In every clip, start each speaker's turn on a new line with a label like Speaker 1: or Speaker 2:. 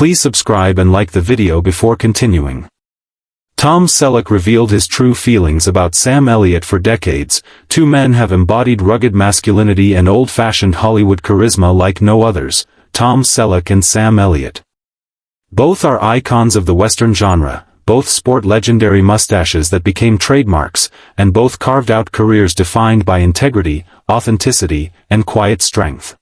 Speaker 1: Please subscribe and like the video before continuing. Tom Selleck revealed his true feelings about Sam Elliott. For decades, two men have embodied rugged masculinity and old-fashioned Hollywood charisma like no others, Tom Selleck and Sam Elliott. Both are icons of the Western genre, both sport legendary mustaches that became trademarks, and both carved out careers defined by integrity, authenticity, and quiet strength.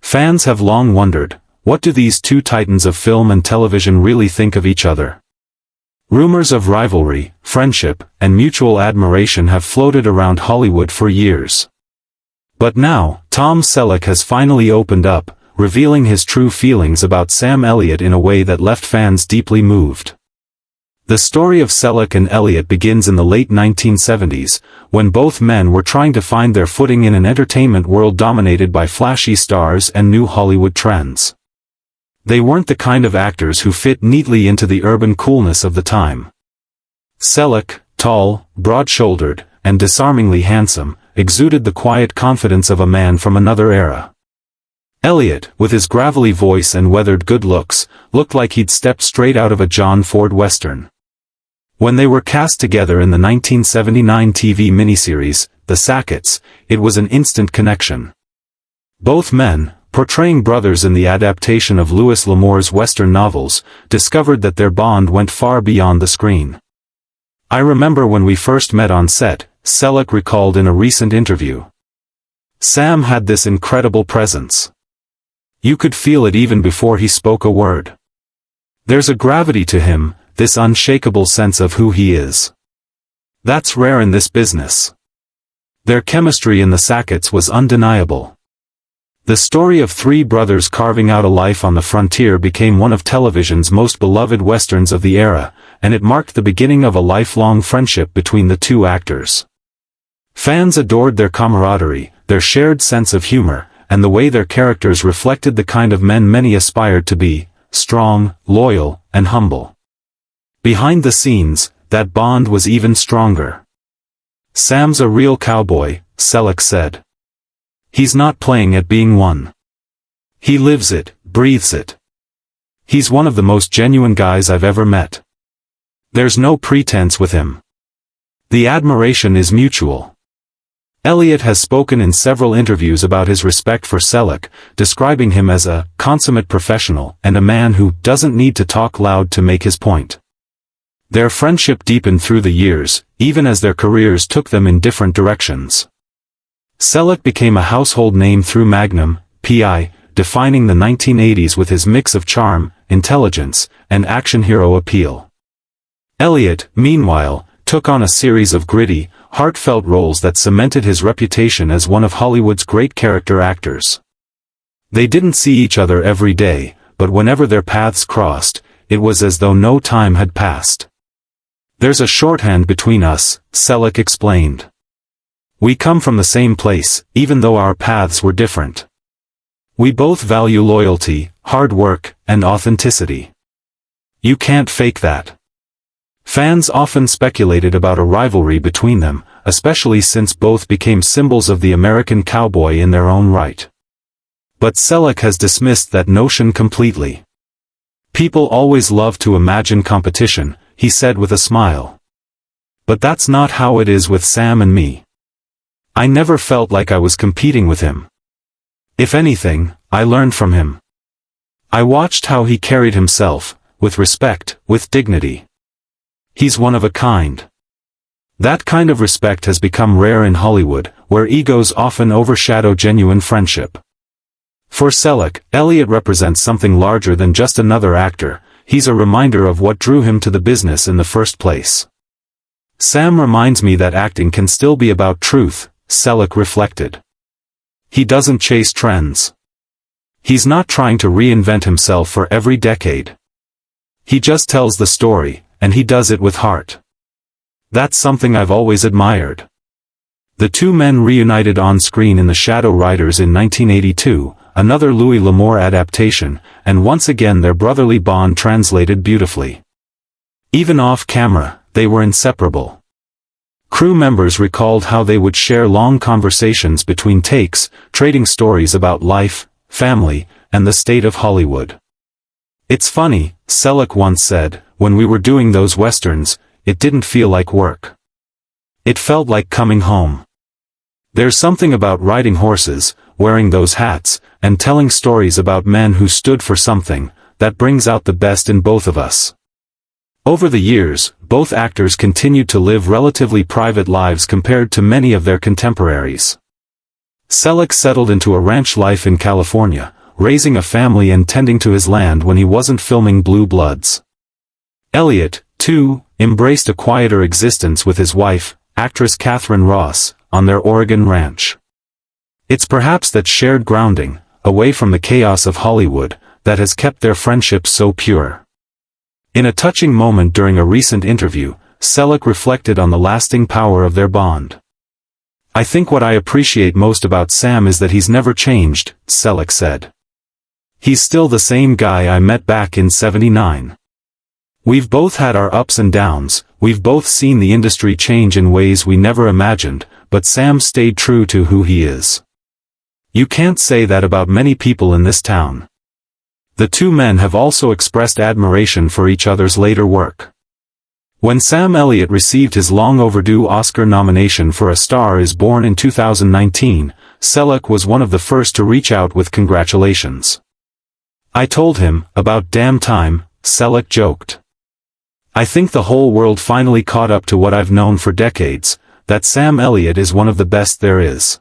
Speaker 1: Fans have long wondered, what do these two titans of film and television really think of each other? Rumors of rivalry, friendship, and mutual admiration have floated around Hollywood for years. But now, Tom Selleck has finally opened up, revealing his true feelings about Sam Elliott in a way that left fans deeply moved. The story of Selleck and Elliott begins in the late 1970s, when both men were trying to find their footing in an entertainment world dominated by flashy stars and new Hollywood trends. They weren't the kind of actors who fit neatly into the urban coolness of the time. Selleck, tall, broad-shouldered, and disarmingly handsome, exuded the quiet confidence of a man from another era. Elliott, with his gravelly voice and weathered good looks, looked like he'd stepped straight out of a John Ford Western. When they were cast together in the 1979 TV miniseries, The Sacketts, it was an instant connection. Both men, portraying brothers in the adaptation of Louis L'Amour's Western novels, discovered that their bond went far beyond the screen. I remember when we first met on set, Selleck recalled in a recent interview. Sam had this incredible presence. You could feel it even before he spoke a word. There's a gravity to him, this unshakable sense of who he is. That's rare in this business. Their chemistry in The Sacketts was undeniable. The story of three brothers carving out a life on the frontier became one of television's most beloved westerns of the era, and it marked the beginning of a lifelong friendship between the two actors. Fans adored their camaraderie, their shared sense of humor, and the way their characters reflected the kind of men many aspired to be, strong, loyal, and humble. Behind the scenes, that bond was even stronger. Sam's a real cowboy, Selleck said. He's not playing at being one. He lives it, breathes it. He's one of the most genuine guys I've ever met. There's no pretense with him. The admiration is mutual. Elliott has spoken in several interviews about his respect for Selleck, describing him as a consummate professional and a man who doesn't need to talk loud to make his point. Their friendship deepened through the years, even as their careers took them in different directions. Selleck became a household name through Magnum, P.I., defining the 1980s with his mix of charm, intelligence, and action hero appeal. Elliott, meanwhile, took on a series of gritty, heartfelt roles that cemented his reputation as one of Hollywood's great character actors. They didn't see each other every day, but whenever their paths crossed, it was as though no time had passed. There's a shorthand between us, Selleck explained. We come from the same place, even though our paths were different. We both value loyalty, hard work, and authenticity. You can't fake that. Fans often speculated about a rivalry between them, especially since both became symbols of the American cowboy in their own right. But Selleck has dismissed that notion completely. People always love to imagine competition, he said with a smile. But that's not how it is with Sam and me. I never felt like I was competing with him. If anything, I learned from him. I watched how he carried himself, with respect, with dignity. He's one of a kind. That kind of respect has become rare in Hollywood, where egos often overshadow genuine friendship. For Selleck, Elliott represents something larger than just another actor. He's a reminder of what drew him to the business in the first place. Sam reminds me that acting can still be about truth, Selleck reflected. He doesn't chase trends. He's not trying to reinvent himself for every decade. He just tells the story, and he does it with heart. That's something I've always admired. The two men reunited on screen in The Shadow Riders in 1982, another Louis L'Amour adaptation, and once again their brotherly bond translated beautifully. Even off-camera, they were inseparable. Crew members recalled how they would share long conversations between takes, trading stories about life, family, and the state of Hollywood. It's funny, Selleck once said, when we were doing those westerns, it didn't feel like work. It felt like coming home. There's something about riding horses, wearing those hats, and telling stories about men who stood for something, that brings out the best in both of us. Over the years, both actors continued to live relatively private lives compared to many of their contemporaries. Selleck settled into a ranch life in California, raising a family and tending to his land when he wasn't filming Blue Bloods. Elliott, too, embraced a quieter existence with his wife, actress Catherine Ross, on their Oregon ranch. It's perhaps that shared grounding, away from the chaos of Hollywood, that has kept their friendship so pure. In a touching moment during a recent interview, Selleck reflected on the lasting power of their bond. "I think what I appreciate most about Sam is that he's never changed," Selleck said. "He's still the same guy I met back in '79. We've both had our ups and downs, we've both seen the industry change in ways we never imagined, but Sam stayed true to who he is. You can't say that about many people in this town." The two men have also expressed admiration for each other's later work. When Sam Elliott received his long-overdue Oscar nomination for A Star Is Born in 2019, Selleck was one of the first to reach out with congratulations. "I told him, about damn time," Selleck joked. "I think the whole world finally caught up to what I've known for decades, that Sam Elliott is one of the best there is."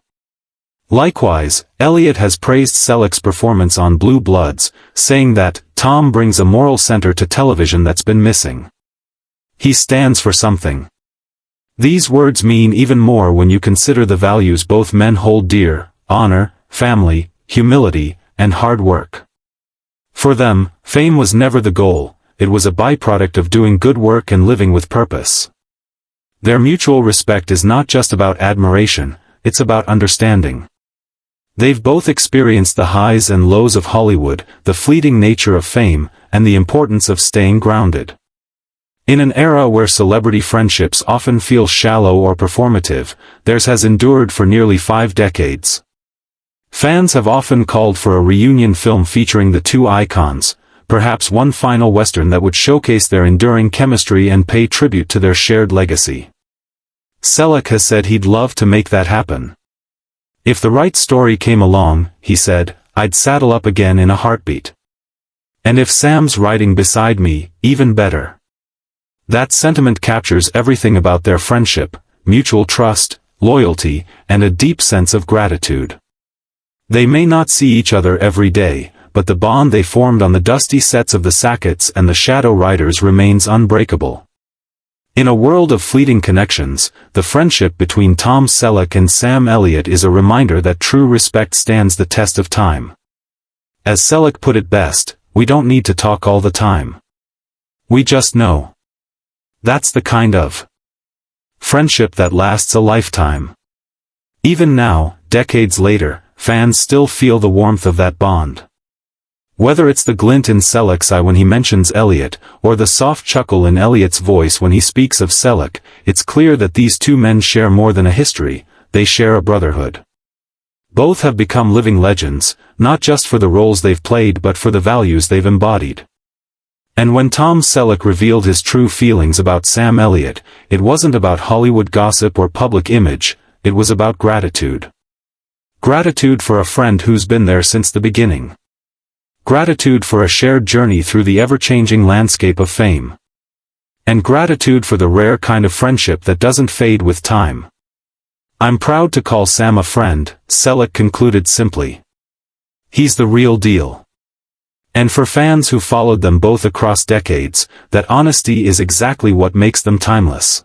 Speaker 1: Likewise, Elliott has praised Selleck's performance on Blue Bloods, saying that Tom brings a moral center to television that's been missing. He stands for something. These words mean even more when you consider the values both men hold dear: honor, family, humility, and hard work. For them, fame was never the goal, it was a byproduct of doing good work and living with purpose. Their mutual respect is not just about admiration, it's about understanding. They've both experienced the highs and lows of Hollywood, the fleeting nature of fame, and the importance of staying grounded. In an era where celebrity friendships often feel shallow or performative, theirs has endured for nearly 5 decades. Fans have often called for a reunion film featuring the two icons, perhaps one final western that would showcase their enduring chemistry and pay tribute to their shared legacy. Selleck has said he'd love to make that happen. "If the right story came along," he said, "I'd saddle up again in a heartbeat. And if Sam's riding beside me, even better." That sentiment captures everything about their friendship: mutual trust, loyalty, and a deep sense of gratitude. They may not see each other every day, but the bond they formed on the dusty sets of the Sacketts and the Shadow Riders remains unbreakable. In a world of fleeting connections, the friendship between Tom Selleck and Sam Elliott is a reminder that true respect stands the test of time. As Selleck put it best, "We don't need to talk all the time. We just know." That's the kind of friendship that lasts a lifetime. Even now, decades later, fans still feel the warmth of that bond. Whether it's the glint in Selleck's eye when he mentions Elliott, or the soft chuckle in Elliott's voice when he speaks of Selleck, it's clear that these two men share more than a history, they share a brotherhood. Both have become living legends, not just for the roles they've played but for the values they've embodied. And when Tom Selleck revealed his true feelings about Sam Elliott, it wasn't about Hollywood gossip or public image, it was about gratitude. Gratitude for a friend who's been there since the beginning. Gratitude for a shared journey through the ever-changing landscape of fame. And gratitude for the rare kind of friendship that doesn't fade with time. "I'm proud to call Sam a friend," Selleck concluded simply. "He's the real deal." And for fans who followed them both across decades, that honesty is exactly what makes them timeless.